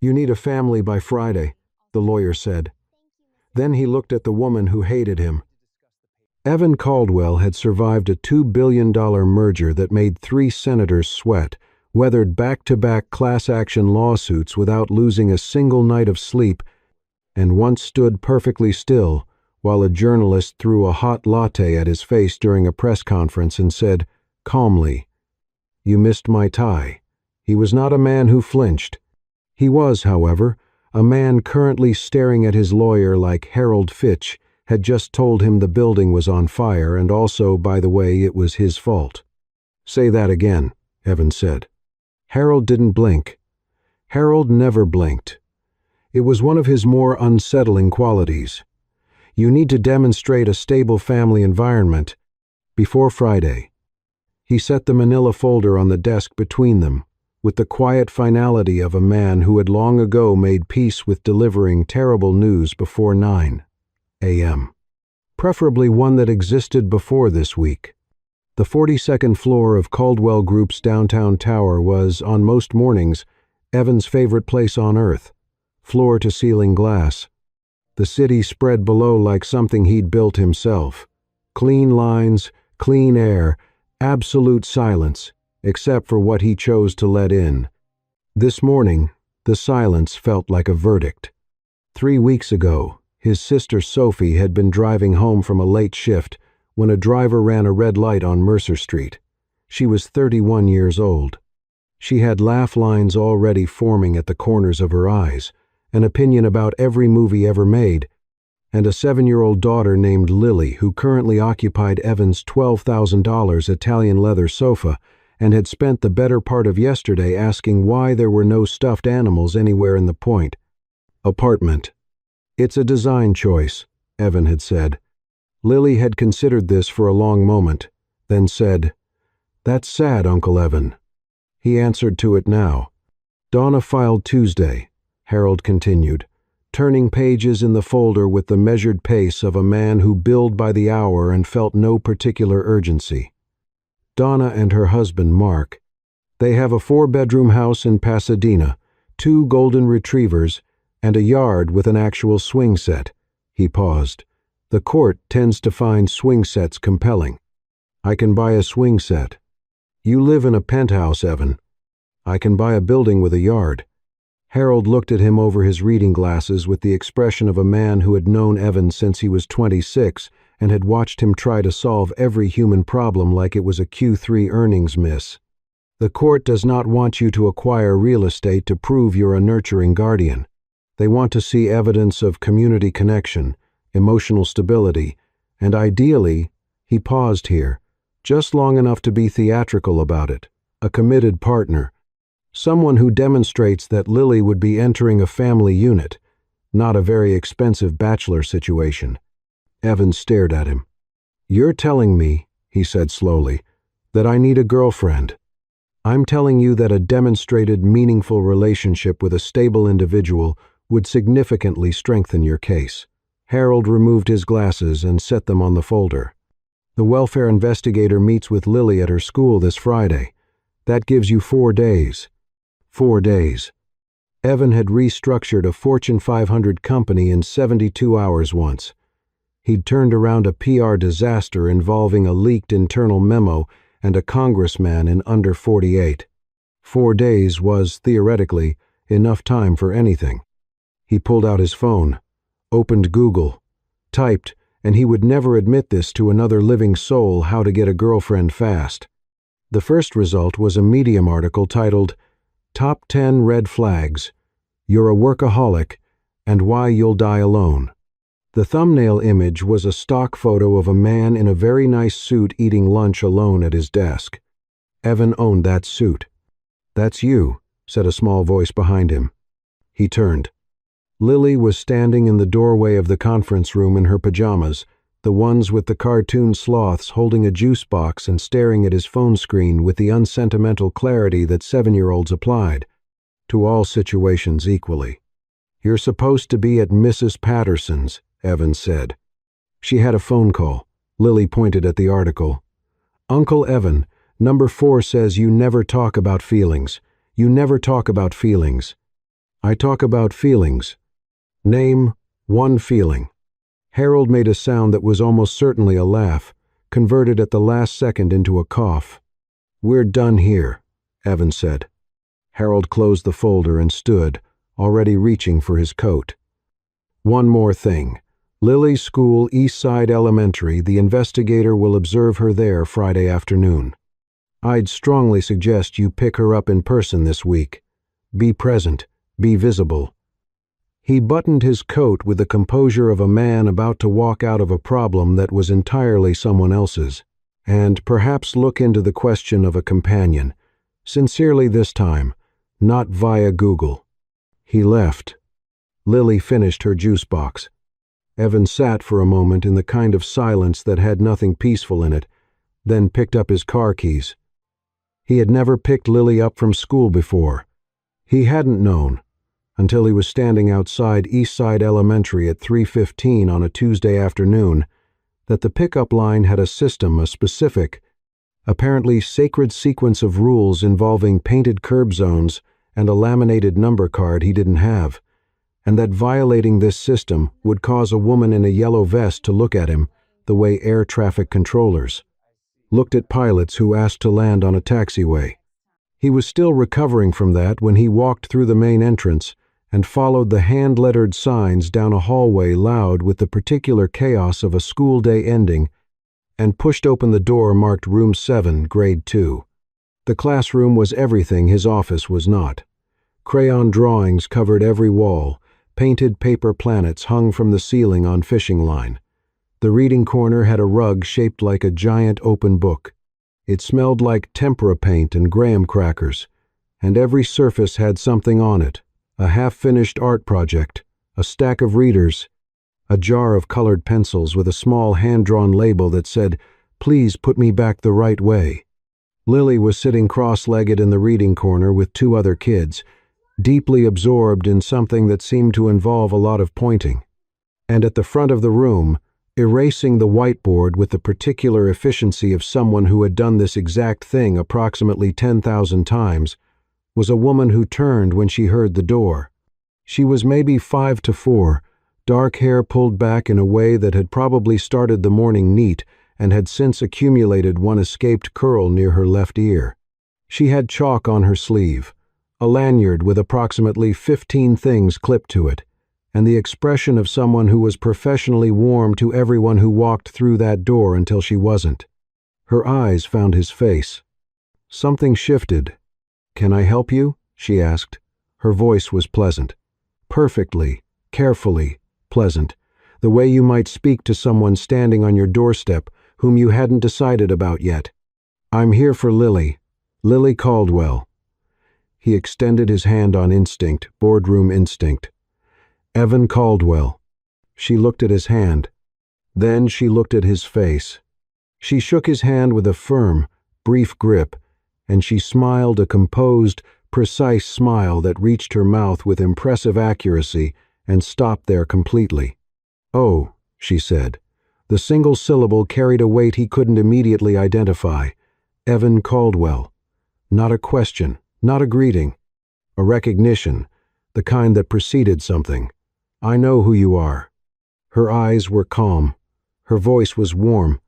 "You need a family by Friday," the lawyer said. Then he looked at the woman who hated him. Evan Caldwell had survived a $2 billion merger that made 3 senators sweat, weathered back-to-back class-action lawsuits without losing a single night of sleep, and once stood perfectly still while a journalist threw a hot latte at his face during a press conference and said, calmly, "You missed my tie." He was not a man who flinched. He was, however, a man currently staring at his lawyer like Harold Fitch had just told him the building was on fire and also, by the way, it was his fault. "Say that again," Evan said. Harold didn't blink. Harold never blinked. It was one of his more unsettling qualities. You need to demonstrate a stable family environment before Friday. He set the manila folder on the desk between them, with the quiet finality of a man who had long ago made peace with delivering terrible news before 9 a.m. Preferably one that existed before this week. The 42nd floor of Caldwell Group's downtown tower was, on most mornings, Evan's favorite place on earth. Floor-to-ceiling glass. The city spread below like something he'd built himself. Clean lines, clean air, absolute silence, except for what he chose to let in. This morning, the silence felt like a verdict. 3 weeks ago, his sister Sophie had been driving home from a late shift when a driver ran a red light on Mercer Street. She was 31 years old. She had laugh lines already forming at the corners of her eyes, an opinion about every movie ever made, and a 7-year-old daughter named Lily who currently occupied Evan's $12,000 Italian leather sofa and had spent the better part of yesterday asking why there were no stuffed animals anywhere in the Point. Apartment. "It's a design choice," Evan had said. Lily had considered this for a long moment, then said, "That's sad, Uncle Evan." He answered to it now. "Donna filed Tuesday," Harold continued, turning pages in the folder with the measured pace of a man who billed by the hour and felt no particular urgency. "Donna and her husband, Mark. They have a 4-bedroom house in Pasadena, 2 golden retrievers, and a yard with an actual swing set." He paused. "The court tends to find swing sets compelling. I can buy a swing set. You live in a penthouse, Evan. I can buy a building with a yard." Harold looked at him over his reading glasses with the expression of a man who had known Evan since he was 26 and had watched him try to solve every human problem like it was a Q3 earnings miss. "The court does not want you to acquire real estate to prove you're a nurturing guardian. They want to see evidence of community connection, emotional stability, and ideally," he paused here, just long enough to be theatrical about it, "a committed partner. Someone who demonstrates that Lily would be entering a family unit, not a very expensive bachelor situation." Evan stared at him. "You're telling me," he said slowly, "that I need a girlfriend. I'm telling you that a demonstrated, meaningful relationship with a stable individual would significantly strengthen your case." Harold removed his glasses and set them on the folder. "The welfare investigator meets with Lily at her school this Friday. That gives you 4 days. 4 days. Evan had restructured a Fortune 500 company in 72 hours once. He'd turned around a PR disaster involving a leaked internal memo and a congressman in under 48. 4 days was, theoretically, enough time for anything. He pulled out his phone, opened Google, typed, and he would never admit this to another living soul, how to get a girlfriend fast. The first result was a Medium article titled, "Top 10 Red Flags, You're a Workaholic, and Why You'll Die Alone." The thumbnail image was a stock photo of a man in a very nice suit eating lunch alone at his desk. Evan owned that suit. "That's you," said a small voice behind him. He turned. Lily was standing in the doorway of the conference room in her pajamas, the ones with the cartoon sloths holding a juice box and staring at his phone screen with the unsentimental clarity that 7-year-olds applied to all situations equally. "You're supposed to be at Mrs. Patterson's," Evan said. She had a phone call. Lily pointed at the article. "Uncle Evan, number 4 says you never talk about feelings. You never talk about feelings." I talk about feelings. Name one feeling. Harold made a sound that was almost certainly a laugh, converted at the last second into a cough. We're done here, Evan said. Harold closed the folder and stood, already reaching for his coat. One more thing. Lily's school, Eastside Elementary, the investigator will observe her there Friday afternoon. I'd strongly suggest you pick her up in person this week. Be present, be visible. He buttoned his coat with the composure of a man about to walk out of a problem that was entirely someone else's, and perhaps look into the question of a companion, sincerely this time, not via Google. He left. Lily finished her juice box. Evan sat for a moment in the kind of silence that had nothing peaceful in it, then picked up his car keys. He had never picked Lily up from school before. He hadn't known, until he was standing outside Eastside Elementary at 3:15 on a Tuesday afternoon, that the pickup line had a system, a specific, apparently sacred sequence of rules involving painted curb zones and a laminated number card he didn't have, and that violating this system would cause a woman in a yellow vest to look at him the way air traffic controllers looked at pilots who asked to land on a taxiway. He was still recovering from that when he walked through the main entrance and followed the hand-lettered signs down a hallway loud with the particular chaos of a school day ending and pushed open the door marked Room 7, Grade 2. The classroom was everything his office was not. Crayon drawings covered every wall, painted paper planets hung from the ceiling on fishing line. The reading corner had a rug shaped like a giant open book. It smelled like tempera paint and graham crackers, and every surface had something on it, a half-finished art project, a stack of readers, a jar of colored pencils with a small hand-drawn label that said, "Please put me back the right way." Lily was sitting cross-legged in the reading corner with two other kids, deeply absorbed in something that seemed to involve a lot of pointing. And at the front of the room, erasing the whiteboard with the particular efficiency of someone who had done this exact thing approximately 10,000 times, was a woman who turned when she heard the door. She was maybe 5 to 4, dark hair pulled back in a way that had probably started the morning neat and had since accumulated one escaped curl near her left ear. She had chalk on her sleeve, a lanyard with approximately 15 things clipped to it, and the expression of someone who was professionally warm to everyone who walked through that door until she wasn't. Her eyes found his face. Something shifted. "Can I help you?" she asked. Her voice was pleasant. Perfectly, carefully, pleasant. The way you might speak to someone standing on your doorstep whom you hadn't decided about yet. "I'm here for Lily. Lily Caldwell." He extended his hand on instinct, boardroom instinct. "Evan Caldwell." She looked at his hand. Then she looked at his face. She shook his hand with a firm, brief grip, and she smiled a composed, precise smile that reached her mouth with impressive accuracy and stopped there completely. "Oh," she said. The single syllable carried a weight he couldn't immediately identify. Evan Caldwell. Not a question, not a greeting. A recognition, the kind that preceded something. "I know who you are." Her eyes were calm. Her voice was warm.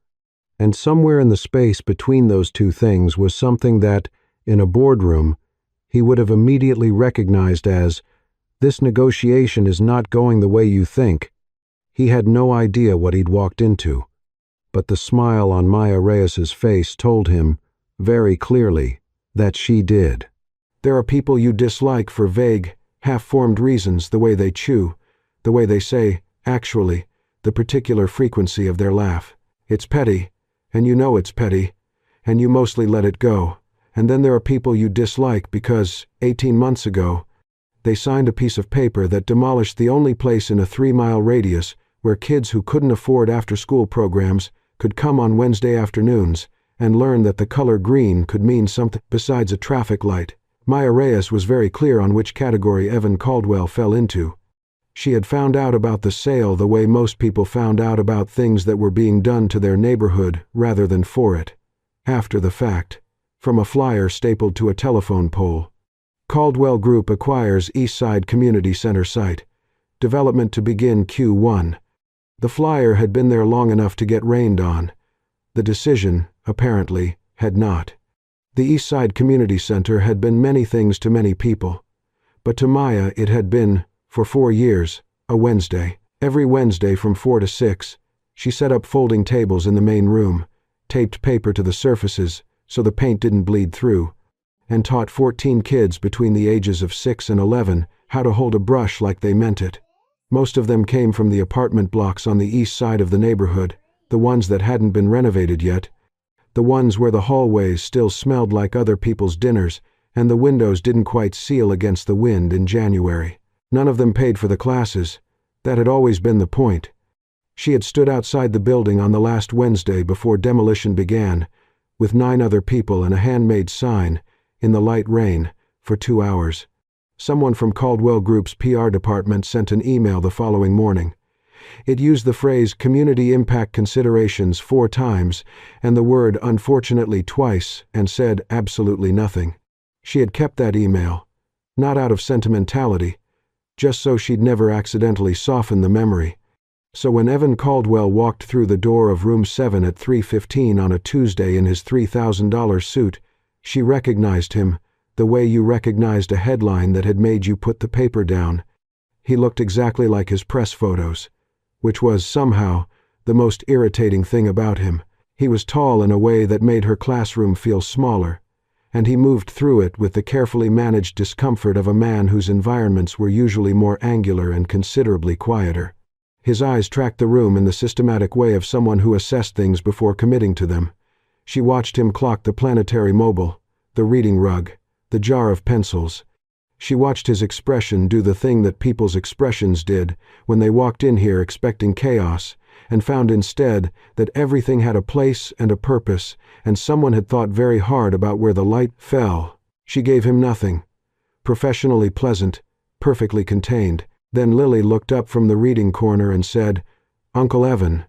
And somewhere in the space between those two things was something that, in a boardroom, he would have immediately recognized as, "This negotiation is not going the way you think." He had no idea what he'd walked into. But the smile on Maya Reyes's face told him, very clearly, that she did. "There are people you dislike for vague, half-formed reasons, the way they chew, the way they say, actually, the particular frequency of their laugh. It's petty, and you know it's petty, and you mostly let it go. And then there are people you dislike because, 18 months ago, they signed a piece of paper that demolished the only place in a 3-mile radius where kids who couldn't afford after-school programs could come on Wednesday afternoons and learn that the color green could mean something besides a traffic light. Maya Reyes was very clear on which category Evan Caldwell fell into. She had found out about the sale the way most people found out about things that were being done to their neighborhood rather than for it. After the fact, from a flyer stapled to a telephone pole. Caldwell Group acquires Eastside Community Center site. Development to begin Q1. The flyer had been there long enough to get rained on. The decision, apparently, had not. The Eastside Community Center had been many things to many people. But to Maya it had been, for 4 years, a Wednesday. Every Wednesday from 4 to 6, she set up folding tables in the main room, taped paper to the surfaces so the paint didn't bleed through, and taught 14 kids between the ages of 6 and 11 how to hold a brush like they meant it. Most of them came from the apartment blocks on the east side of the neighborhood, the ones that hadn't been renovated yet, the ones where the hallways still smelled like other people's dinners and the windows didn't quite seal against the wind in January. None of them paid for the classes. That had always been the point. She had stood outside the building on the last Wednesday before demolition began, with 9 other people and a handmade sign, in the light rain, for 2 hours. Someone from Caldwell Group's PR department sent an email the following morning. It used the phrase community impact considerations 4 times and the word unfortunately twice and said absolutely nothing. She had kept that email, not out of sentimentality, just so she'd never accidentally soften the memory. So when Evan Caldwell walked through the door of room 7 at 3:15 on a Tuesday in his $3,000 suit, she recognized him, the way you recognized a headline that had made you put the paper down. He looked exactly like his press photos, which was, somehow, the most irritating thing about him. He was tall in a way that made her classroom feel smaller, and he moved through it with the carefully managed discomfort of a man whose environments were usually more angular and considerably quieter. His eyes tracked the room in the systematic way of someone who assessed things before committing to them. She watched him clock the planetary mobile, the reading rug, the jar of pencils. She watched his expression do the thing that people's expressions did when they walked in here expecting chaos, and found instead that everything had a place and a purpose, and someone had thought very hard about where the light fell. She gave him nothing. Professionally pleasant, perfectly contained. Then Lily looked up from the reading corner and said, "Uncle Evan,"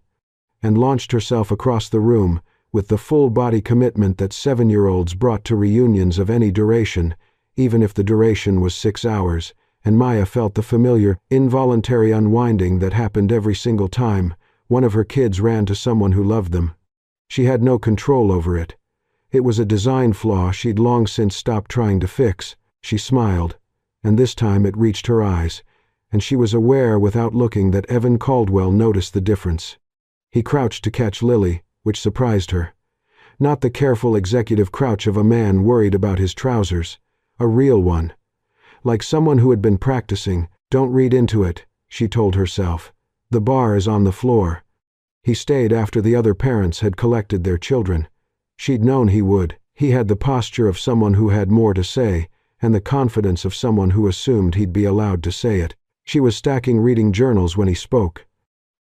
and launched herself across the room with the full-body commitment that 7-year-olds brought to reunions of any duration, even if the duration was 6 hours, and Maya felt the familiar, involuntary unwinding that happened every single time one of her kids ran to someone who loved them. She had no control over it. It was a design flaw she'd long since stopped trying to fix. She smiled, and this time it reached her eyes, and she was aware without looking that Evan Caldwell noticed the difference. He crouched to catch Lily, which surprised her. Not the careful executive crouch of a man worried about his trousers, a real one. Like someone who had been practicing. Don't read into it, she told herself. The bar is on the floor. He stayed after the other parents had collected their children. She'd known he would. He had the posture of someone who had more to say, and the confidence of someone who assumed he'd be allowed to say it. She was stacking reading journals when he spoke.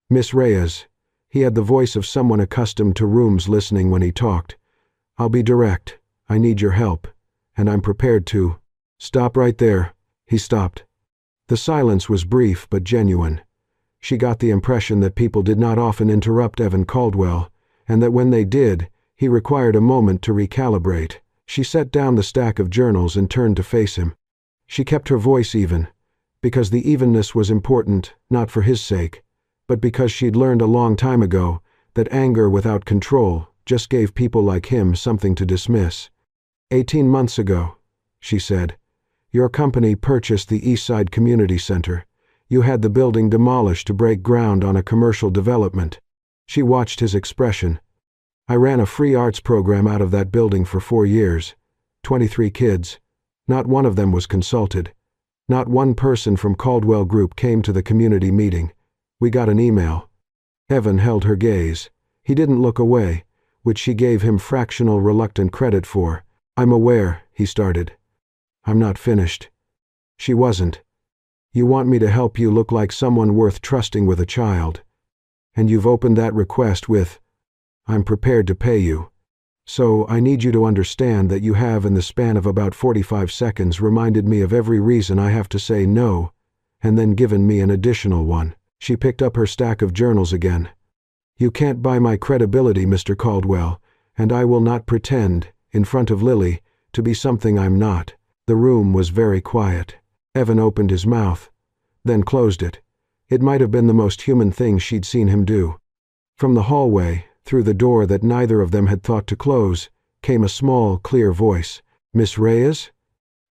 "Miss Reyes." He had the voice of someone accustomed to rooms listening when he talked. "I'll be direct. I need your help, and I'm prepared to." "Stop right there." He stopped. The silence was brief but genuine. She got the impression that people did not often interrupt Evan Caldwell, and that when they did, he required a moment to recalibrate. She set down the stack of journals and turned to face him. She kept her voice even, because the evenness was important, not for his sake, but because she'd learned a long time ago that anger without control just gave people like him something to dismiss. 18 months ago, she said, your company purchased the Eastside Community Center. You had the building demolished to break ground on a commercial development. She watched his expression. I ran a free arts program out of that building for 4 years. 23 kids. Not one of them was consulted. Not one person from Caldwell Group came to the community meeting. We got an email. Evan held her gaze. He didn't look away, which she gave him fractional reluctant credit for. I'm aware, he started. I'm not finished. She wasn't. You want me to help you look like someone worth trusting with a child. And you've opened that request with, I'm prepared to pay you. So I need you to understand that you have, in the span of about 45 seconds, reminded me of every reason I have to say no, and then given me an additional one. She picked up her stack of journals again. You can't buy my credibility, Mr. Caldwell, and I will not pretend, in front of Lily, to be something I'm not. The room was very quiet. Evan opened his mouth, then closed it. It might have been the most human thing she'd seen him do. From the hallway, through the door that neither of them had thought to close, came a small, clear voice. "Miss Reyes?"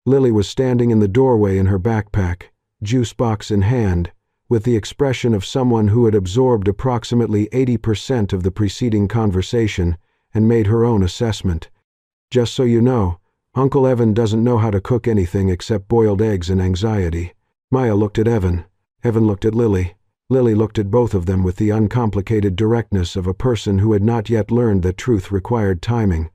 Lily was standing in the doorway in her backpack, juice box in hand, with the expression of someone who had absorbed approximately 80% of the preceding conversation and made her own assessment. "Just so you know, Uncle Evan doesn't know how to cook anything except boiled eggs and anxiety." Maya looked at Evan. Evan looked at Lily. Lily looked at both of them with the uncomplicated directness of a person who had not yet learned that truth required timing.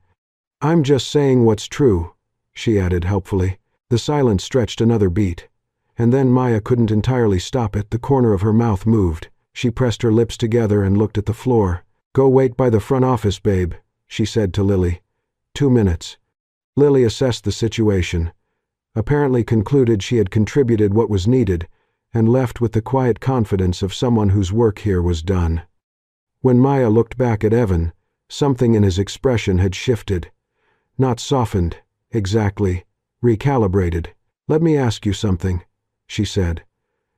"I'm just saying what's true," she added helpfully. The silence stretched another beat. And then Maya couldn't entirely stop it. The corner of her mouth moved. She pressed her lips together and looked at the floor. "Go wait by the front office, babe," she said to Lily. 2 minutes. Lily assessed the situation, apparently concluded she had contributed what was needed, and left with the quiet confidence of someone whose work here was done. When Maya looked back at Evan, something in his expression had shifted. Not softened, exactly, recalibrated. "Let me ask you something," she said.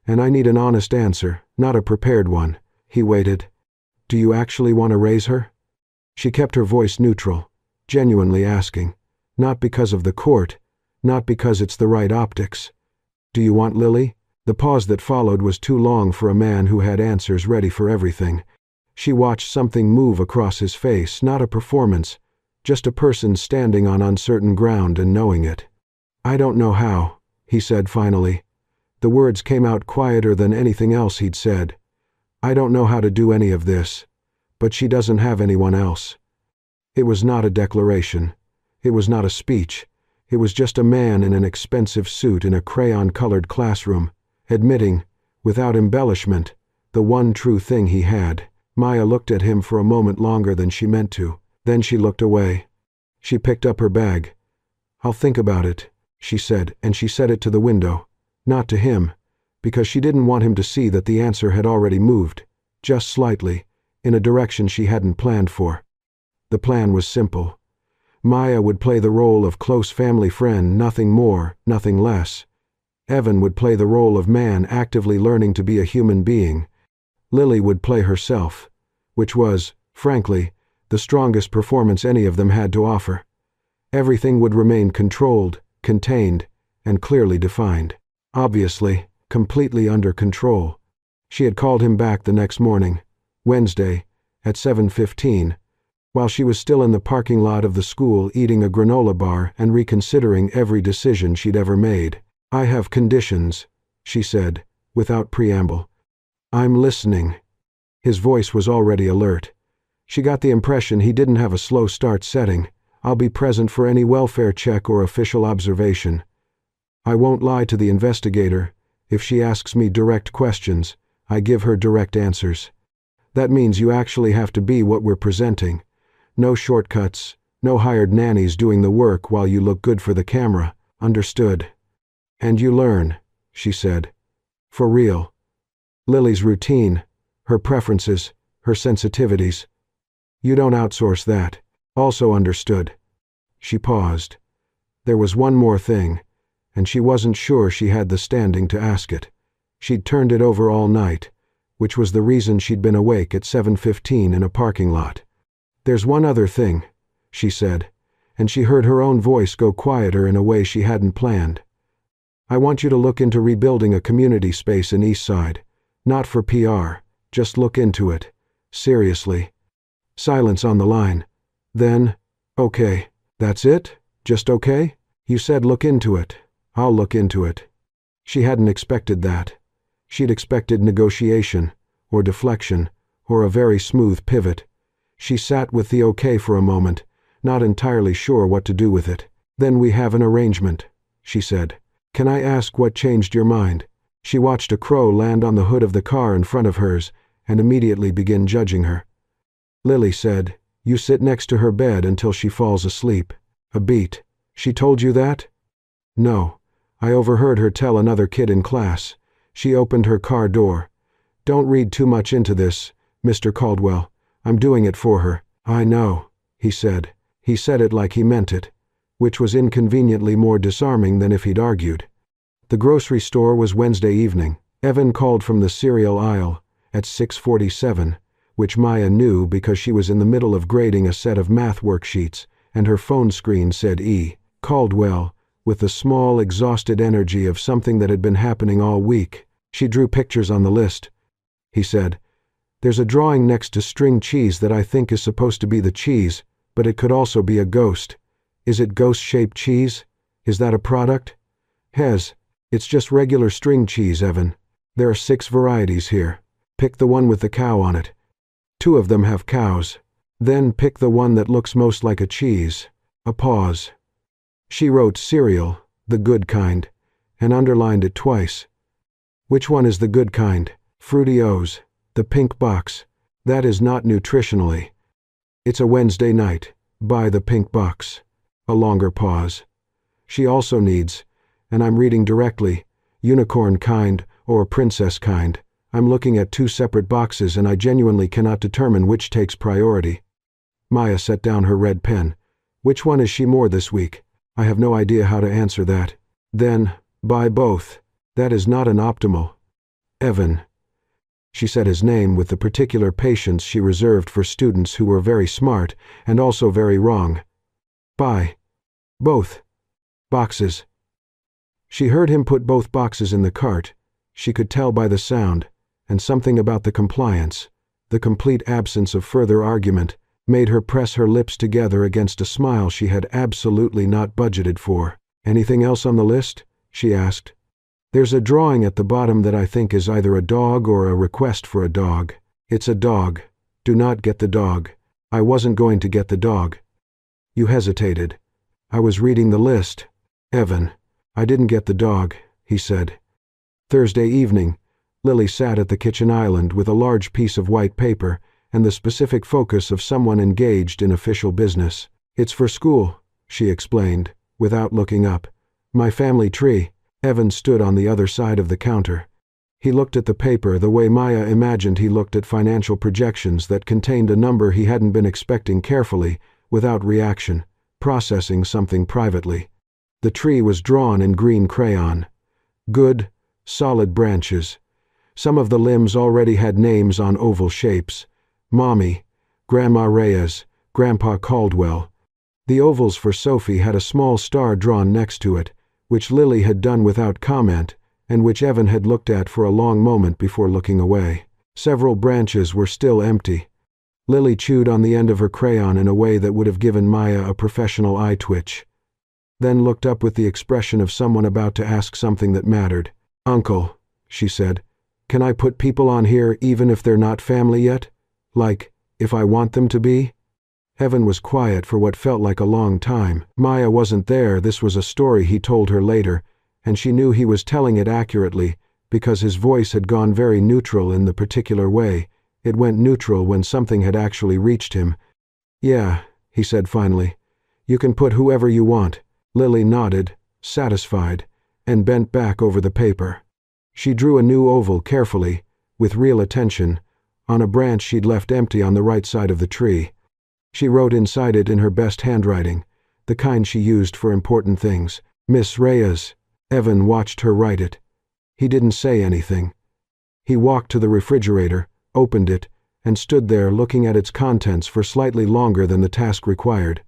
"And I need an honest answer, not a prepared one." He waited. "Do you actually want to raise her?" She kept her voice neutral, genuinely asking. Not because of the court, not because it's the right optics. "Do you want Lily?" The pause that followed was too long for a man who had answers ready for everything. She watched something move across his face, not a performance, just a person standing on uncertain ground and knowing it. "I don't know how," he said finally. The words came out quieter than anything else he'd said. "I don't know how to do any of this, but she doesn't have anyone else." It was not a declaration. It was not a speech. It was just a man in an expensive suit in a crayon-colored classroom, admitting, without embellishment, the one true thing he had. Maya looked at him for a moment longer than she meant to. Then she looked away. She picked up her bag. "I'll think about it," she said, and she said it to the window. Not to him, because she didn't want him to see that the answer had already moved, just slightly, in a direction she hadn't planned for. The plan was simple. Maya would play the role of close family friend, nothing more, nothing less. Evan would play the role of man actively learning to be a human being. Lily would play herself, which was, frankly, the strongest performance any of them had to offer. Everything would remain controlled, contained, and clearly defined. Obviously, completely under control. She had called him back the next morning, Wednesday, at 7:15, while she was still in the parking lot of the school eating a granola bar and reconsidering every decision she'd ever made. "I have conditions," she said, without preamble. "I'm listening." His voice was already alert. She got the impression he didn't have a slow start setting. "I'll be present for any welfare check or official observation. I won't lie to the investigator. If she asks me direct questions, I give her direct answers. That means you actually have to be what we're presenting. No shortcuts, no hired nannies doing the work while you look good for the camera. Understood?" "And you learn," she said. "For real. Lily's routine, her preferences, her sensitivities. You don't outsource that. Also understood." She paused. There was one more thing, and she wasn't sure she had the standing to ask it. She'd turned it over all night, which was the reason she'd been awake at 7:15 in a parking lot. "There's one other thing," she said, and she heard her own voice go quieter in a way she hadn't planned. "I want you to look into rebuilding a community space in Eastside. Not for PR, just look into it. Seriously." Silence on the line. Then, "Okay, that's it? Just okay? You said look into it. I'll look into it." She hadn't expected that. She'd expected negotiation, or deflection, or a very smooth pivot. She sat with the okay for a moment, not entirely sure what to do with it. "Then we have an arrangement," she said. "Can I ask what changed your mind?" She watched a crow land on the hood of the car in front of hers and immediately begin judging her. Lily said, "You sit next to her bed until she falls asleep." A beat. "She told you that?" "No. I overheard her tell another kid in class." She opened her car door. "Don't read too much into this, Mr. Caldwell. I'm doing it for her." "I know," he said. He said it like he meant it. which was inconveniently more disarming than if he'd argued. The grocery store was Wednesday evening. Evan called from the cereal aisle at 6:47, which Maya knew because she was in the middle of grading a set of math worksheets, and her phone screen said E. Caldwell, with the small, exhausted energy of something that had been happening all week. She drew pictures on the list. He said, "There's a drawing next to string cheese that I think is supposed to be the cheese, but it could also be a ghost. Is it ghost-shaped cheese? Is that a product?" "Hez, it's just regular string cheese, Evan. There are 6 varieties here. Pick the one with the cow on it. 2 of them have cows. Then pick the one that looks most like a cheese." A pause. She wrote cereal, the good kind, and underlined it twice. "Which one is the good kind?" "Fruity O's, the pink box. That is not nutritionally. It's a Wednesday night. Buy the pink box." A longer pause. "She also needs, and I'm reading directly, unicorn kind or princess kind. I'm looking at 2 separate boxes and I genuinely cannot determine which takes priority." Maya set down her red pen. "Which one is she more this week? I have no idea how to answer that." "Then, buy both. That is not an optimal." "Evan." She said his name with the particular patience she reserved for students who were very smart and also very wrong. "Buy both boxes." She heard him put both boxes in the cart. She could tell by the sound, and something about the compliance, the complete absence of further argument, made her press her lips together against a smile she had absolutely not budgeted for. "Anything else on the list?" she asked. "There's a drawing at the bottom that I think is either a dog or a request for a dog." "It's a dog. Do not get the dog." "I wasn't going to get the dog." You hesitated. "I was reading the list." "Evan, I didn't get the dog," he said. Thursday evening, Lily sat at the kitchen island with a large piece of white paper and the specific focus of someone engaged in official business. "It's for school," she explained, without looking up. "My family tree." Evan stood on the other side of the counter. He looked at the paper the way Maya imagined he looked at financial projections that contained a number he hadn't been expecting, carefully, without reaction, processing something privately. The tree was drawn in green crayon. Good, solid branches. Some of the limbs already had names on oval shapes. Mommy, Grandma Reyes, Grandpa Caldwell. The ovals for Sophie had a small star drawn next to it, which Lily had done without comment, and which Evan had looked at for a long moment before looking away. Several branches were still empty. Lily chewed on the end of her crayon in a way that would have given Maya a professional eye twitch, then looked up with the expression of someone about to ask something that mattered. "Uncle," she said, "can I put people on here even if they're not family yet? Like, if I want them to be?" Evan was quiet for what felt like a long time. Maya wasn't there. This was a story he told her later, and she knew he was telling it accurately because his voice had gone very neutral in the particular way. It went neutral when something had actually reached him. "Yeah," he said finally. "You can put whoever you want." Lily nodded, satisfied, and bent back over the paper. She drew a new oval carefully, with real attention, on a branch she'd left empty on the right side of the tree. She wrote inside it in her best handwriting, the kind she used for important things, "Miss Reyes." Evan watched her write it. He didn't say anything. He walked to the refrigerator, opened it, and stood there looking at its contents for slightly longer than the task required.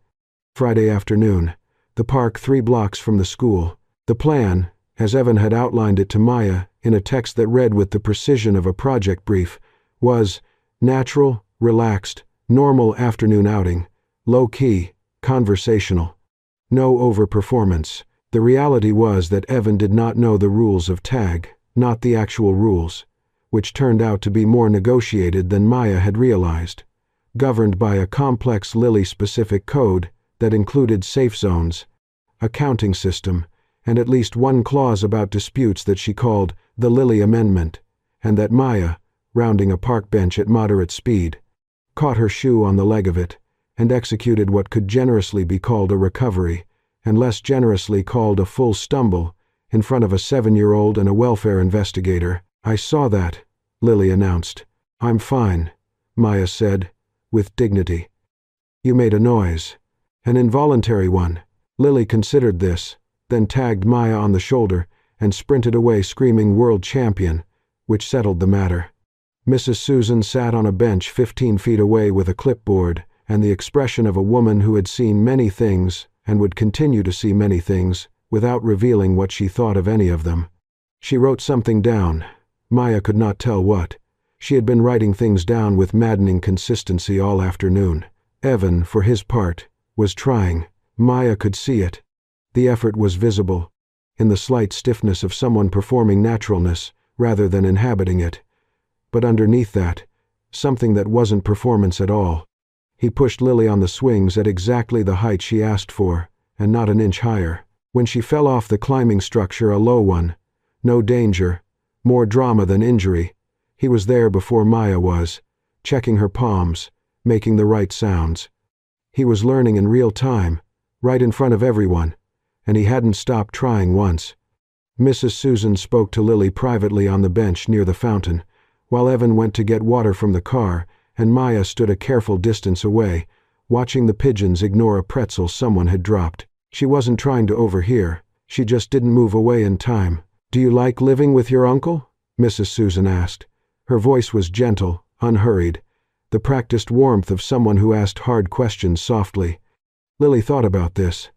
Friday afternoon, the park 3 blocks from the school. The plan, as Evan had outlined it to Maya in a text that read with the precision of a project brief, was natural, relaxed, normal afternoon outing, low-key, conversational. No overperformance. The reality was that Evan did not know the rules of tag, not the actual rules, which turned out to be more negotiated than Maya had realized, governed by a complex Lily-specific code that included safe zones, a counting system, and at least one clause about disputes that she called the Lily Amendment, and that Maya, rounding a park bench at moderate speed, caught her shoe on the leg of it, and executed what could generously be called a recovery, and less generously called a full stumble, in front of a 7-year-old and a welfare investigator. "I saw that," Lily announced. "I'm fine," Maya said, with dignity. "You made a noise. An involuntary one. Lily considered this, then tagged Maya on the shoulder and sprinted away screaming "World Champion," which settled the matter. Mrs. Susan sat on a bench 15 feet away with a clipboard and the expression of a woman who had seen many things and would continue to see many things without revealing what she thought of any of them. She wrote something down. Maya could not tell what. She had been writing things down with maddening consistency all afternoon. Evan, for his part, was trying. Maya could see it. The effort was visible, in the slight stiffness of someone performing naturalness rather than inhabiting it. But underneath that, something that wasn't performance at all. He pushed Lily on the swings at exactly the height she asked for, and not an inch higher. When she fell off the climbing structure, a low one, no danger, more drama than injury, he was there before Maya was, checking her palms, making the right sounds. He was learning in real time, right in front of everyone, and he hadn't stopped trying once. Mrs. Susan spoke to Lily privately on the bench near the fountain, while Evan went to get water from the car, and Maya stood a careful distance away, watching the pigeons ignore a pretzel someone had dropped. She wasn't trying to overhear, she just didn't move away in time. "Do you like living with your uncle?" Mrs. Susan asked. Her voice was gentle, unhurried, the practiced warmth of someone who asked hard questions softly. Lily thought about this.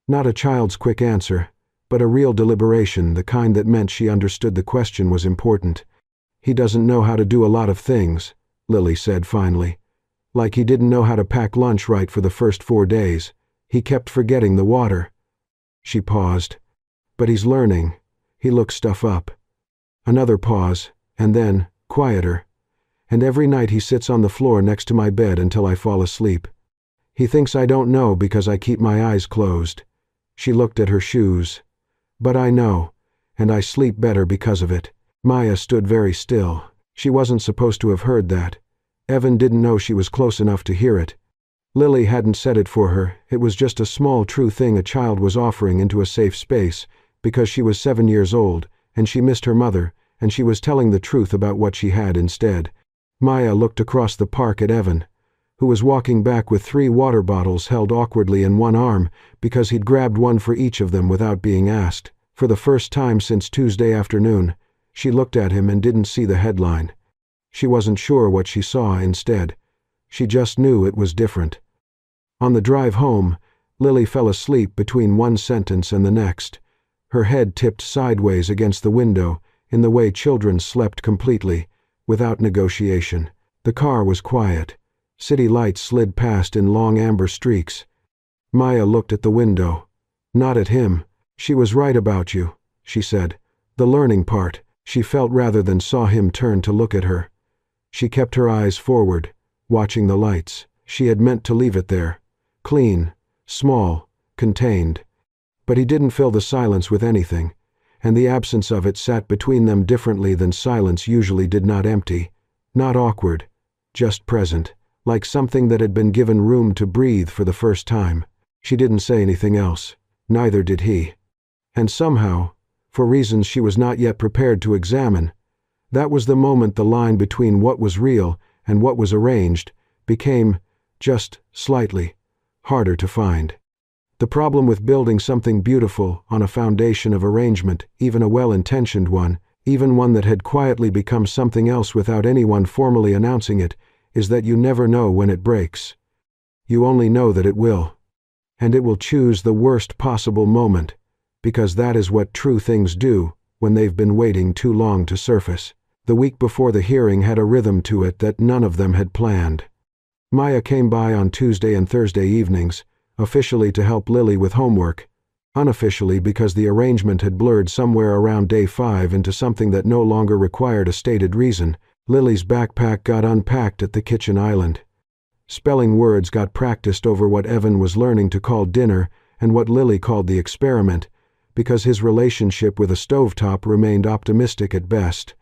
Not a child's quick answer, but a real deliberation, the kind that meant she understood the question was important. "He doesn't know how to do a lot of things," Lily said finally. "Like he didn't know how to pack lunch right for the first 4 days. He kept forgetting the water." She paused. "But he's learning. He looks stuff up." Another pause, and then, quieter. "And every night he sits on the floor next to my bed until I fall asleep. He thinks I don't know because I keep my eyes closed." She looked at her shoes. "But I know, and I sleep better because of it." Maya stood very still. She wasn't supposed to have heard that. Evan didn't know she was close enough to hear it. Lily hadn't said it for her. It was just a small true thing a child was offering into a safe space, because she was 7 years old, and she missed her mother, and she was telling the truth about what she had instead. Maya looked across the park at Evan, who was walking back with 3 water bottles held awkwardly in one arm because he'd grabbed one for each of them without being asked. For the first time since Tuesday afternoon, she looked at him and didn't see the headline. She wasn't sure what she saw instead. She just knew it was different. On the drive home, Lily fell asleep between one sentence and the next, her head tipped sideways against the window in the way children slept completely, without negotiation. The car was quiet. City lights slid past in long amber streaks. Maya looked at the window. Not at him. "She was right about you," she said. "The learning part." She felt rather than saw him turn to look at her. She kept her eyes forward, watching the lights. She had meant to leave it there. Clean, small, contained. But he didn't fill the silence with anything, and the absence of it sat between them differently than silence usually did. Not empty, not awkward, just present, like something that had been given room to breathe for the first time. She didn't say anything else. Neither did he. And somehow, for reasons she was not yet prepared to examine, that was the moment the line between what was real and what was arranged became, just slightly, harder to find. The problem with building something beautiful on a foundation of arrangement, even a well-intentioned one, even one that had quietly become something else without anyone formally announcing it, is that you never know when it breaks. You only know that it will. And it will choose the worst possible moment, because that is what true things do when they've been waiting too long to surface. The week before the hearing had a rhythm to it that none of them had planned. Maya came by on Tuesday and Thursday evenings, officially to help Lily with homework, unofficially because the arrangement had blurred somewhere around day 5 into something that no longer required a stated reason. Lily's backpack got unpacked at the kitchen island. Spelling words got practiced over what Evan was learning to call dinner and what Lily called the experiment, because his relationship with a stovetop remained optimistic at best.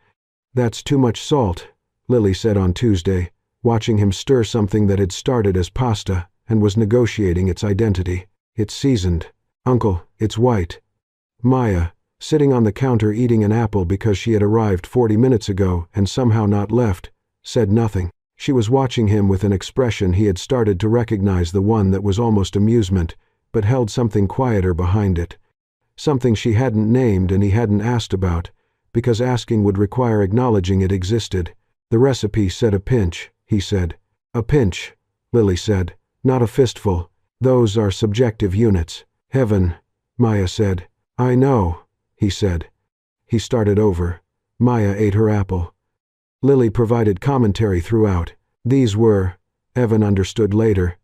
"That's too much salt," Lily said on Tuesday, watching him stir something that had started as pasta and was negotiating its identity. "It's seasoned. Uncle, it's white." Maya, sitting on the counter eating an apple because she had arrived 40 minutes ago and somehow not left, said nothing. She was watching him with an expression he had started to recognize, the one that was almost amusement, but held something quieter behind it. Something she hadn't named and he hadn't asked about, because asking would require acknowledging it existed. The recipe said a pinch, he said. A pinch, Lily said, not a fistful. Those are subjective units. Heaven, Maya said. I know, he said. He started over. Maya ate her apple. Lily provided commentary throughout. These were, Evan understood later,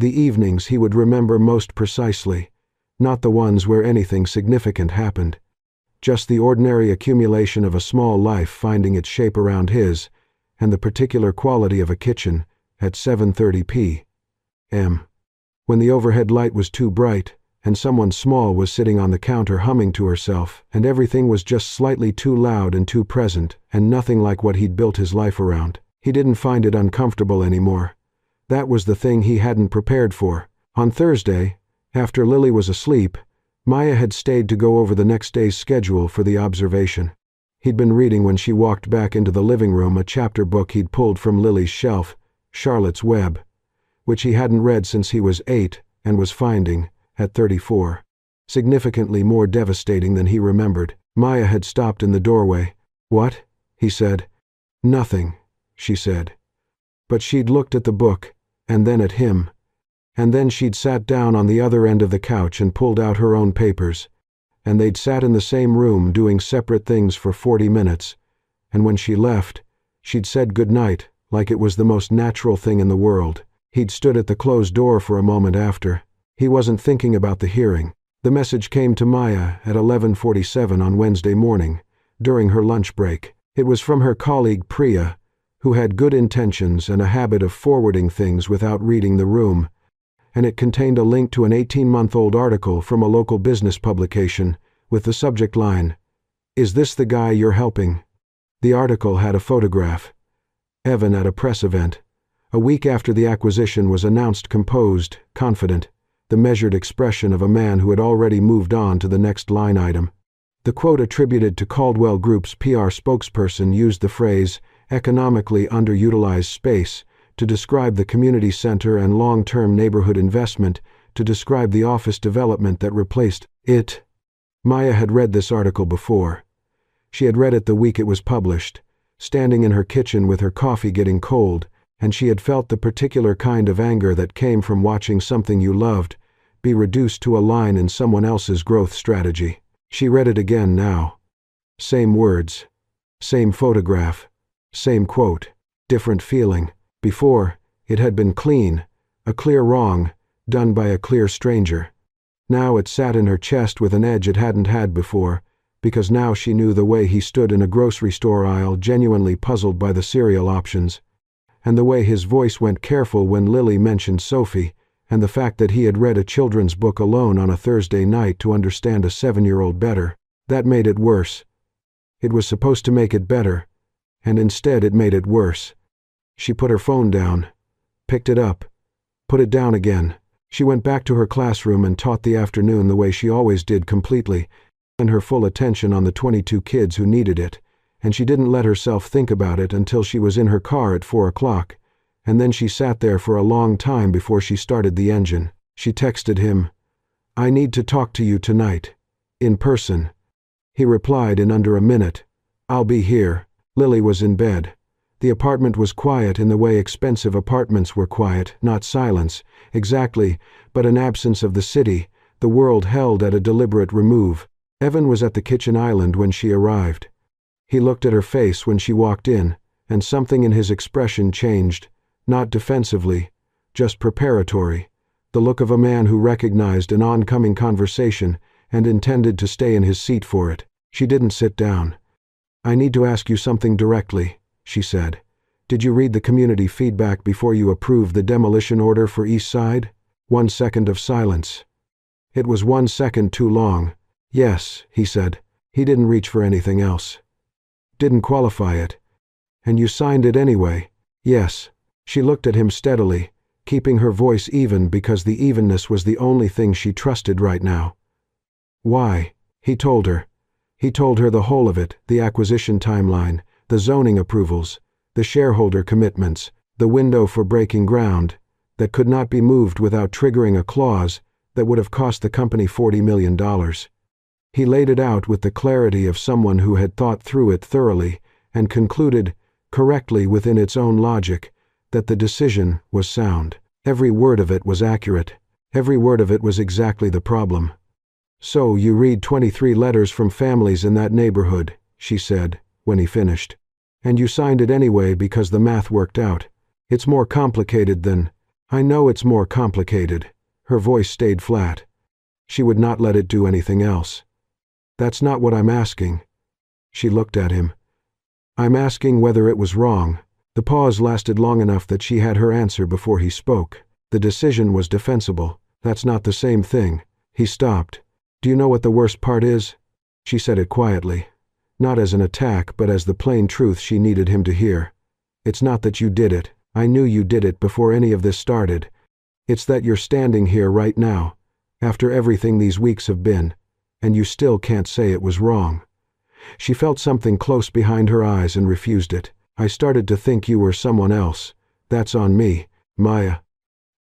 the evenings he would remember most precisely, not the ones where anything significant happened. Just the ordinary accumulation of a small life finding its shape around his, and the particular quality of a kitchen at 7:30 p.m. When the overhead light was too bright, and someone small was sitting on the counter humming to herself, and everything was just slightly too loud and too present, and nothing like what he'd built his life around. He didn't find it uncomfortable anymore. That was the thing he hadn't prepared for. On Thursday, after Lily was asleep, Maya had stayed to go over the next day's schedule for the observation. He'd been reading when she walked back into the living room a chapter book he'd pulled from Lily's shelf, Charlotte's Web, which he hadn't read since he was 8 and was finding, at 34, significantly more devastating than he remembered. Maya had stopped in the doorway. What? He said. Nothing, she said. But she'd looked at the book, and then at him, and then she'd sat down on the other end of the couch and pulled out her own papers, and they'd sat in the same room doing separate things for 40 minutes, and when she left, she'd said goodnight like it was the most natural thing in the world. He'd stood at the closed door for a moment after. He wasn't thinking about the hearing. The message came to Maya at 11:47 on Wednesday morning, during her lunch break. It was from her colleague Priya, who had good intentions and a habit of forwarding things without reading the room, and it contained a link to an 18-month-old article from a local business publication with the subject line, "Is this the guy you're helping?" The article had a photograph. Evan at a press event, a week after the acquisition, was announced, composed, confident, the measured expression of a man who had already moved on to the next line item. The quote attributed to Caldwell Group's PR spokesperson used the phrase, economically underutilized space, to describe the community center, and long-term neighborhood investment to describe the office development that replaced it. Maya had read this article before. She had read it the week it was published, standing in her kitchen with her coffee getting cold, and she had felt the particular kind of anger that came from watching something you loved be reduced to a line in someone else's growth strategy. She read it again now. Same words, same photograph, same quote, different feeling. Before, it had been clean, a clear wrong, done by a clear stranger. Now it sat in her chest with an edge it hadn't had before, because now she knew the way he stood in a grocery store aisle genuinely puzzled by the cereal options, and the way his voice went careful when Lily mentioned Sophie, and the fact that he had read a children's book alone on a Thursday night to understand a 7-year-old better. That made it worse. It was supposed to make it better, and instead it made it worse. She put her phone down, picked it up, put it down again. She went back to her classroom and taught the afternoon the way she always did, completely, and her full attention on the 22 kids who needed it, and she didn't let herself think about it until she was in her car at 4 o'clock, and then she sat there for a long time before she started the engine. She texted him, "I need to talk to you tonight. In person." He replied in under a minute, "I'll be here." Lily was in bed. The apartment was quiet in the way expensive apartments were quiet, not silence, exactly, but an absence of the city, the world held at a deliberate remove. Evan was at the kitchen island when she arrived. He looked at her face when she walked in, and something in his expression changed, not defensively, just preparatory, the look of a man who recognized an oncoming conversation and intended to stay in his seat for it. She didn't sit down. "I need to ask you something directly," she said. "Did you read the community feedback before you approved the demolition order for East Side?" 1 second of silence. It was 1 second too long. "Yes," he said. He didn't reach for anything else. "Didn't qualify it. And you signed it anyway?" "Yes." She looked at him steadily, keeping her voice even because the evenness was the only thing she trusted right now. "Why?" He told her. He told her the whole of it, the acquisition timeline, the zoning approvals, the shareholder commitments, the window for breaking ground, that could not be moved without triggering a clause, that would have cost the company $40 million. He laid it out with the clarity of someone who had thought through it thoroughly and concluded, correctly within its own logic, that the decision was sound. Every word of it was accurate. Every word of it was exactly the problem. "So you read 23 letters from families in that neighborhood," she said, when he finished. "And you signed it anyway because the math worked out. It's more complicated than—" "I know it's more complicated." Her voice stayed flat. She would not let it do anything else. "That's not what I'm asking." She looked at him. "I'm asking whether it was wrong." The pause lasted long enough that she had her answer before he spoke. "The decision was defensible. That's not the same thing." He stopped. "Do you know what the worst part is?" She said it quietly, not as an attack but as the plain truth she needed him to hear. "It's not that you did it. I knew you did it before any of this started. It's that you're standing here right now, after everything these weeks have been, and you still can't say it was wrong." She felt something close behind her eyes and refused it. "I started to think you were someone else. That's on me, Maya."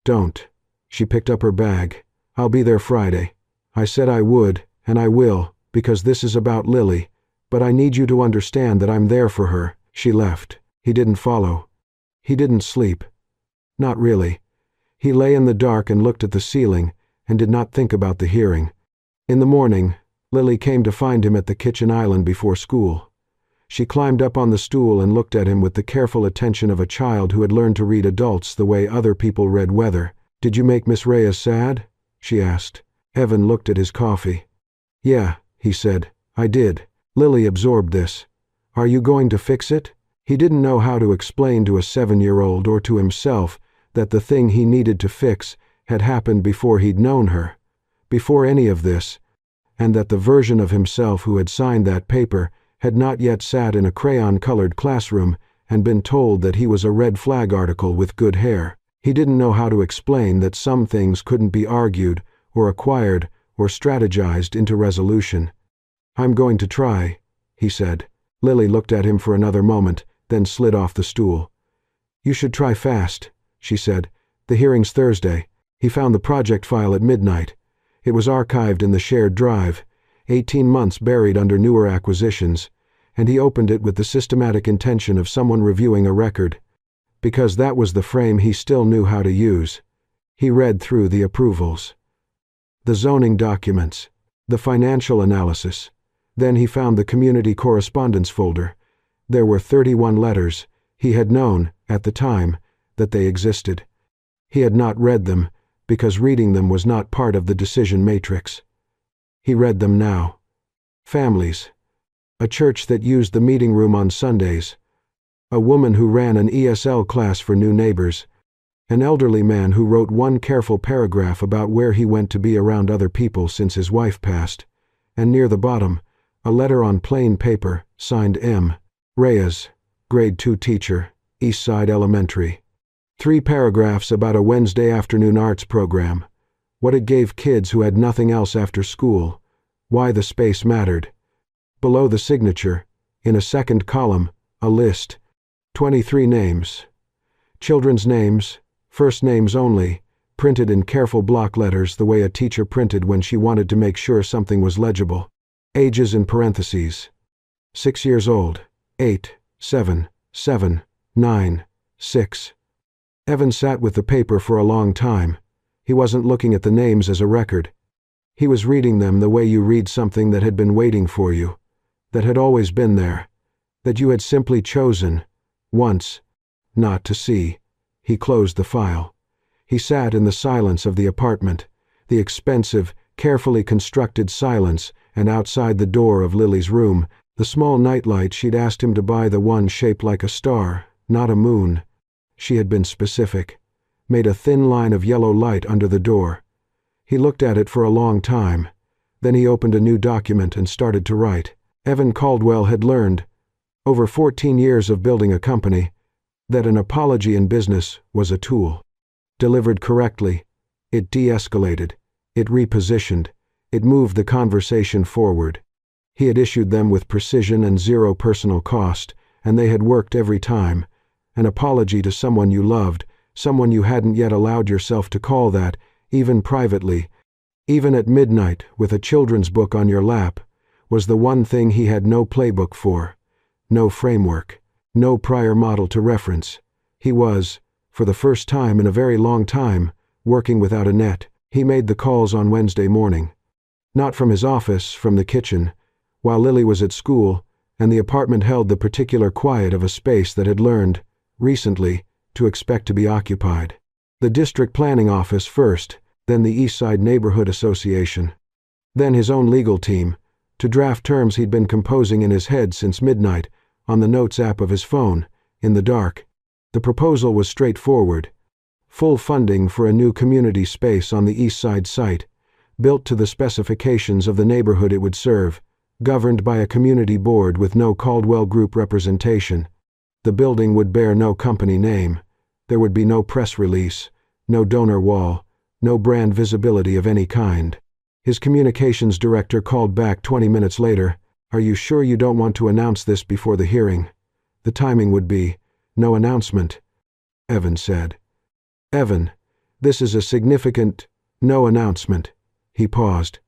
"Don't." She picked up her bag. "I'll be there Friday. I said I would, and I will, because this is about Lily, but I need you to understand that I'm there for her." She left. He didn't follow. He didn't sleep. Not really. He lay in the dark and looked at the ceiling and did not think about the hearing. In the morning, Lily came to find him at the kitchen island before school. She climbed up on the stool and looked at him with the careful attention of a child who had learned to read adults the way other people read weather. "Did you make Miss Reyes sad?" she asked. Evan looked at his coffee. "Yeah," he said, "I did." Lily absorbed this. "Are you going to fix it?" He didn't know how to explain to a 7-year-old or to himself that the thing he needed to fix had happened before he'd known her, before any of this, and that the version of himself who had signed that paper had not yet sat in a crayon-colored classroom and been told that he was a red flag article with good hair. He didn't know how to explain that some things couldn't be argued or acquired or strategized into resolution. "I'm going to try," he said. Lily looked at him for another moment, then slid off the stool. "You should try fast," she said. "The hearing's Thursday." He found the project file at midnight. It was archived in the shared drive, 18 months buried under newer acquisitions, and he opened it with the systematic intention of someone reviewing a record, because that was the frame he still knew how to use. He read through the approvals, the zoning documents, the financial analysis. Then he found the community correspondence folder. There were 31 letters. He had known, at the time, that they existed. He had not read them, because reading them was not part of the decision matrix. He read them now. Families. A church that used the meeting room on Sundays. A woman who ran an ESL class for new neighbors. An elderly man who wrote one careful paragraph about where he went to be around other people since his wife passed. And near the bottom, a letter on plain paper, signed M. Reyes, grade 2 teacher, Eastside Elementary. 3 paragraphs about a Wednesday afternoon arts program, what it gave kids who had nothing else after school, why the space mattered. Below the signature, in a second column, a list, 23 names. Children's names, first names only, printed in careful block letters the way a teacher printed when she wanted to make sure something was legible. Ages in parentheses. 6 years old, 8, 7, 7, 9, 6. Evan sat with the paper for a long time. He wasn't looking at the names as a record. He was reading them the way you read something that had been waiting for you, that had always been there, that you had simply chosen, once, not to see. He closed the file. He sat in the silence of the apartment, the expensive, carefully constructed silence, and outside the door of Lily's room, the small nightlight she'd asked him to buy, the one shaped like a star, not a moon. She had been specific, made a thin line of yellow light under the door. He looked at it for a long time. Then he opened a new document and started to write. Evan Caldwell had learned, over 14 years of building a company, that an apology in business was a tool. Delivered correctly, it de-escalated, it repositioned, it moved the conversation forward. He had issued them with precision and zero personal cost, and they had worked every time. An apology to someone you loved, someone you hadn't yet allowed yourself to call that, even privately, Even at midnight, with a children's book on your lap, was the one thing he had no playbook for, no framework, no prior model to reference. He was, for the first time in a very long time, working without a net. He made the calls on Wednesday morning. Not from his office, from the kitchen, while Lily was at school, and the apartment held the particular quiet of a space that had learned, recently, to expect to be occupied. The district planning office first, then the East Side Neighborhood Association. Then his own legal team, to draft terms he'd been composing in his head since midnight, on the notes app of his phone, in the dark. The proposal was straightforward. Full funding for a new community space on the East Side site, built to the specifications of the neighborhood it would serve, governed by a community board with no Caldwell Group representation. The building would bear no company name. There would be no press release, no donor wall, no brand visibility of any kind. His communications director called back 20 minutes later. "Are you sure you don't want to announce this before the hearing? The timing would be no announcement," Evan said. "Evan, this is a significant no announcement." He paused.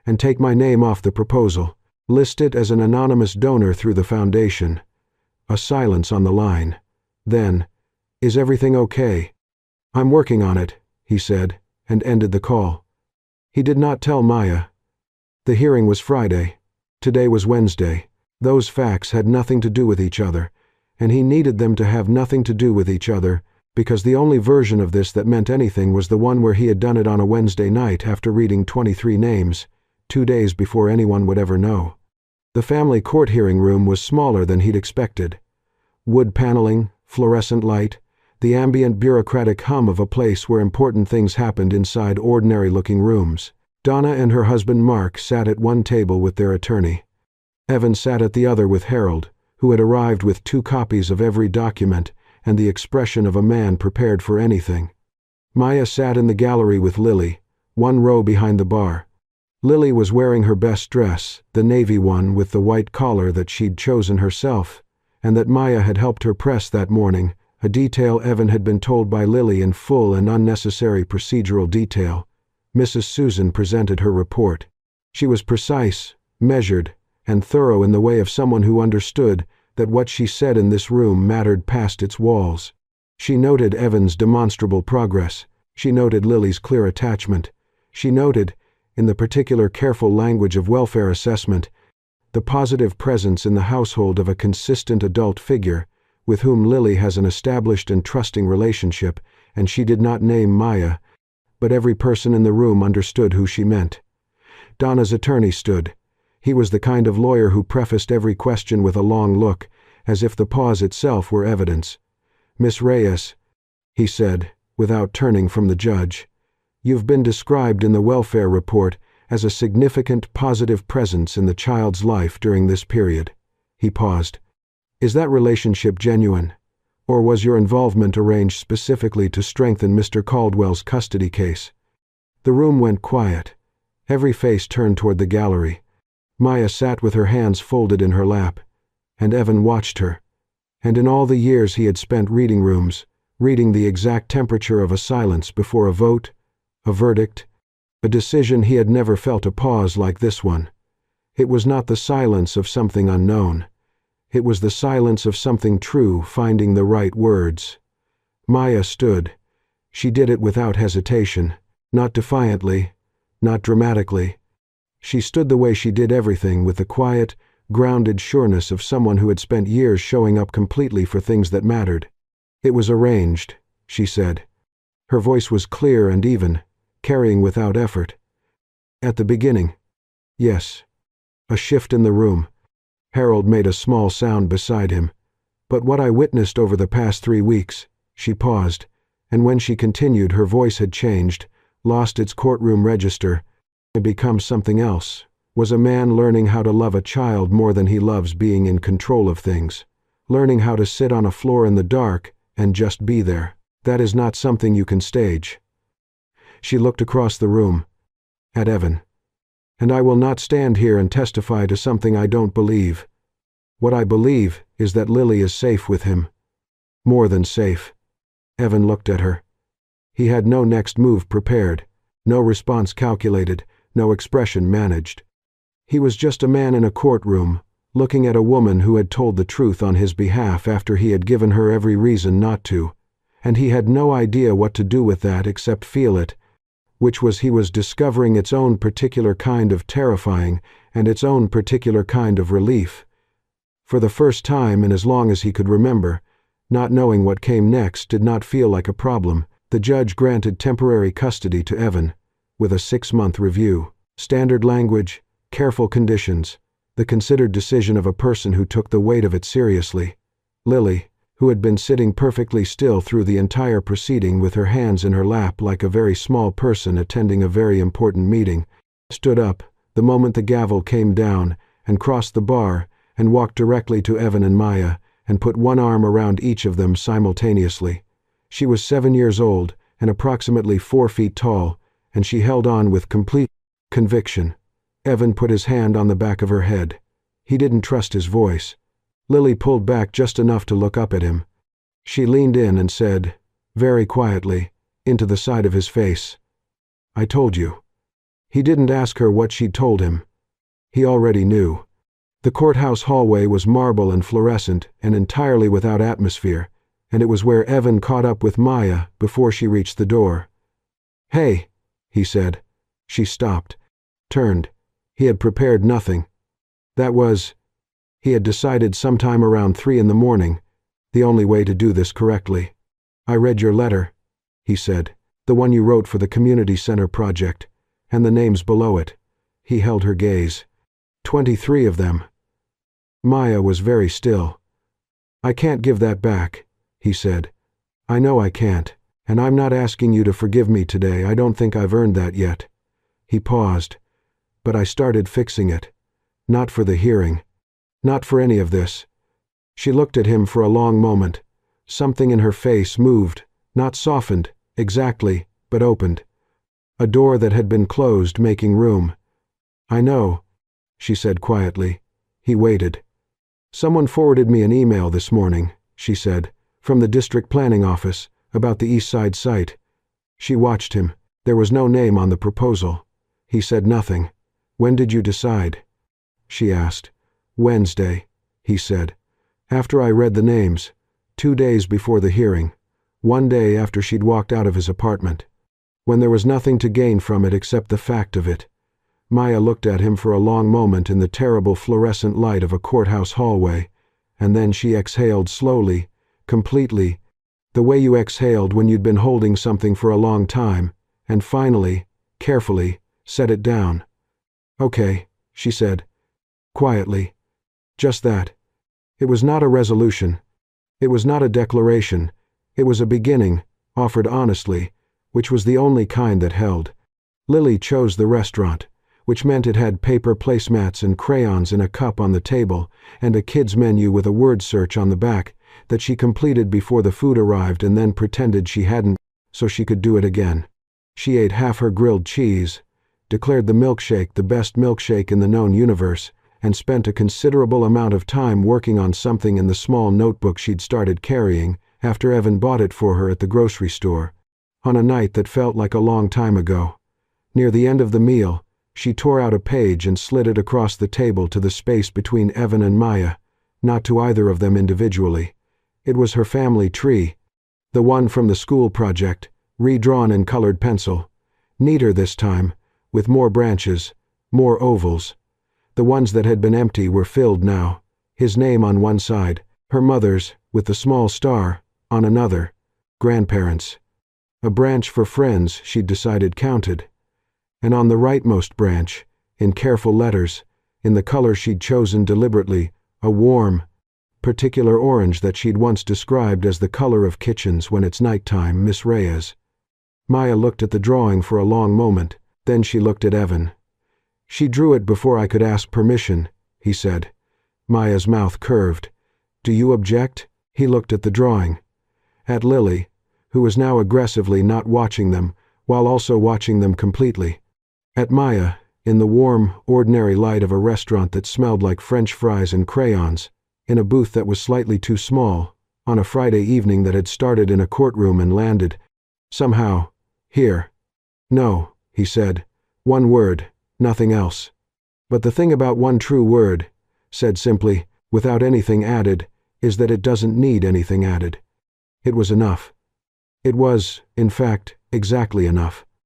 "And take my name off the proposal. List it as an anonymous donor through the foundation." A silence on the line. Then, "Is everything okay?" "I'm working on it," he said, and ended the call. He did not tell Maya. The hearing was Friday. Today was Wednesday. Those facts had nothing to do with each other, and he needed them to have nothing to do with each other, because the only version of this that meant anything was the one where he had done it on a Wednesday night after reading 23 names, 2 days before anyone would ever know. The family court hearing room was smaller than he'd expected. Wood paneling, fluorescent light, the ambient bureaucratic hum of a place where important things happened inside ordinary-looking rooms. Donna and her husband Mark sat at one table with their attorney. Evan sat at the other with Harold, who had arrived with 2 copies of every document and the expression of a man prepared for anything. Maya sat in the gallery with Lily, 1 row behind the bar. Lily was wearing her best dress, the navy one with the white collar that she'd chosen herself, and that Maya had helped her press that morning, a detail Evan had been told by Lily in full and unnecessary procedural detail. Mrs. Susan presented her report. She was precise, measured, and thorough in the way of someone who understood that what she said in this room mattered past its walls. She noted Evan's demonstrable progress. She noted Lily's clear attachment. She noted, in the particular careful language of welfare assessment, the positive presence in the household of a consistent adult figure, with whom Lily has an established and trusting relationship, and she did not name Maya, but every person in the room understood who she meant. Donna's attorney stood. He was the kind of lawyer who prefaced every question with a long look, as if the pause itself were evidence. "Miss Reyes," he said, without turning from the judge, "you've been described in the welfare report as a significant positive presence in the child's life during this period." He paused. "Is that relationship genuine? Or was your involvement arranged specifically to strengthen Mr. Caldwell's custody case?" The room went quiet. Every face turned toward the gallery. Maya sat with her hands folded in her lap, and Evan watched her. And in all the years he had spent reading rooms, reading the exact temperature of a silence before a vote, a verdict, a decision, he had never felt a pause like this one. It was not the silence of something unknown. It was the silence of something true finding the right words. Maya stood. She did it without hesitation, not defiantly, not dramatically. She stood the way she did everything, with the quiet, grounded sureness of someone who had spent years showing up completely for things that mattered. "It was arranged," she said. Her voice was clear and even, carrying without effort. "At the beginning." "Yes." A shift in the room. Harold made a small sound beside him. "But what I witnessed over the past 3 weeks," she paused, and when she continued her voice had changed, lost its courtroom register, and become something else, was a man learning how to love a child more than he loves being in control of things, learning how to sit on a floor in the dark and just be there. That is not something you can stage. She looked across the room, at Evan. "And I will not stand here and testify to something I don't believe. What I believe is that Lily is safe with him. More than safe." Evan looked at her. He had no next move prepared. No response calculated, no expression managed. He was just a man in a courtroom, looking at a woman who had told the truth on his behalf after he had given her every reason not to, and he had no idea what to do with that except feel it, which was he was discovering its own particular kind of terrifying and its own particular kind of relief. For the first time in as long as he could remember, not knowing what came next did not feel like a problem. The judge granted temporary custody to Evan, with a 6-month review. Standard language, careful conditions, the considered decision of a person who took the weight of it seriously. Lily, who had been sitting perfectly still through the entire proceeding with her hands in her lap like a very small person attending a very important meeting, stood up the moment the gavel came down and crossed the bar and walked directly to Evan and Maya and put one arm around each of them simultaneously. She was 7 years old and approximately 4 feet tall, and she held on with complete conviction. Evan put his hand on the back of her head. He didn't trust his voice. Lily pulled back just enough to look up at him. She leaned in and said, very quietly, into the side of his face, "I told you." He didn't ask her what she'd told him. He already knew. The courthouse hallway was marble and fluorescent and entirely without atmosphere, and it was where Evan caught up with Maya before she reached the door. "Hey," he said. She stopped, turned. He had prepared nothing. That was, he had decided sometime around 3 in the morning, the only way to do this correctly. "I read your letter," he said, "the one you wrote for the community center project, and the names below it." He held her gaze. 23 of them. Maya was very still. "I can't give that back," he said. "I know I can't, and I'm not asking you to forgive me today. I don't think I've earned that yet." He paused. "But I started fixing it. Not for the hearing. Not for any of this." She looked at him for a long moment. Something in her face moved, not softened, exactly, but opened. A door that had been closed making room. "I know," she said quietly. He waited. "Someone forwarded me an email this morning," she said, "from the district planning office, about the East Side site." She watched him. There was no name on the proposal. He said nothing. "When did you decide?" she asked. "Wednesday," he said. "After I read the names. 2 days before the hearing. 1 day after she'd walked out of his apartment. When there was nothing to gain from it except the fact of it." Maya looked at him for a long moment in the terrible fluorescent light of a courthouse hallway, and then she exhaled slowly, completely, the way you exhaled when you'd been holding something for a long time, and finally, carefully, set it down. "Okay," she said, quietly. Just that. It was not a resolution. It was not a declaration. It was a beginning, offered honestly, which was the only kind that held. Lily chose the restaurant, which meant it had paper placemats and crayons in a cup on the table, and a kid's menu with a word search on the back, that she completed before the food arrived and then pretended she hadn't, so she could do it again. She ate half her grilled cheese, declared the milkshake the best milkshake in the known universe, and spent a considerable amount of time working on something in the small notebook she'd started carrying after Evan bought it for her at the grocery store, on a night that felt like a long time ago. Near the end of the meal, she tore out a page and slid it across the table to the space between Evan and Maya, not to either of them individually. It was her family tree, the one from the school project, redrawn in colored pencil, neater this time, with more branches, more ovals. The ones that had been empty were filled now, his name on one side, her mother's, with the small star, on another, grandparents. A branch for friends she'd decided counted. And on the rightmost branch, in careful letters, in the color she'd chosen deliberately, a warm, particular orange that she'd once described as the color of kitchens when it's nighttime, Miss Reyes. Maya looked at the drawing for a long moment, then she looked at Evan. "She drew it before I could ask permission," he said. Maya's mouth curved. "Do you object?" He looked at the drawing. At Lily, who was now aggressively not watching them, while also watching them completely. At Maya, in the warm, ordinary light of a restaurant that smelled like French fries and crayons, in a booth that was slightly too small, on a Friday evening that had started in a courtroom and landed, somehow, here. No, he said. One word, nothing else. But the thing about one true word, said simply, without anything added, is that it doesn't need anything added. It was enough. It was, in fact, exactly enough.